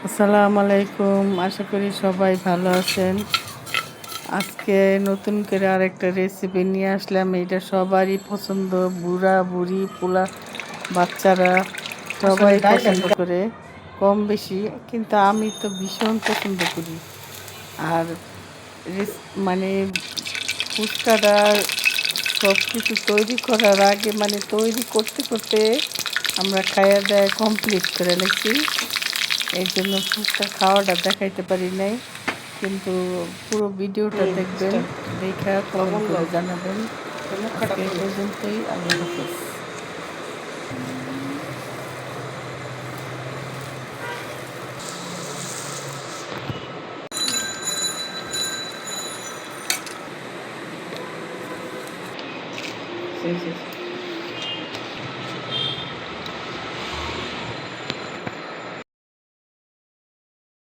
আসসালামু আলাইকুম, আশা করি সবাই ভালো আছেন। আজকে নতুন করে আরেকটা রেসিপি নিয়ে আসলাম। এটা সবারই পছন্দ, বুড়া বুড়ি পোলা বাচ্চারা সবাই পছন্দ করে কম বেশি, কিন্তু আমি তো ভীষণ পছন্দ করি। আর মানে ফুচকাটা সব কিছু তৈরি করার আগে তৈরি করতে করতে আমরা খাইয়া দাওয়া কমপ্লিট করে নিচ্ছি। এই জন্য ফুচকা খাওয়াটা দেখাইতে পারি নাই, কিন্তু পুরো ভিডিওটা দেখবেন, দেখা কমেন্ট করে জানাবেন। আজকে এই পর্যন্তই, আল্লাহ হাফেজ। শেষ।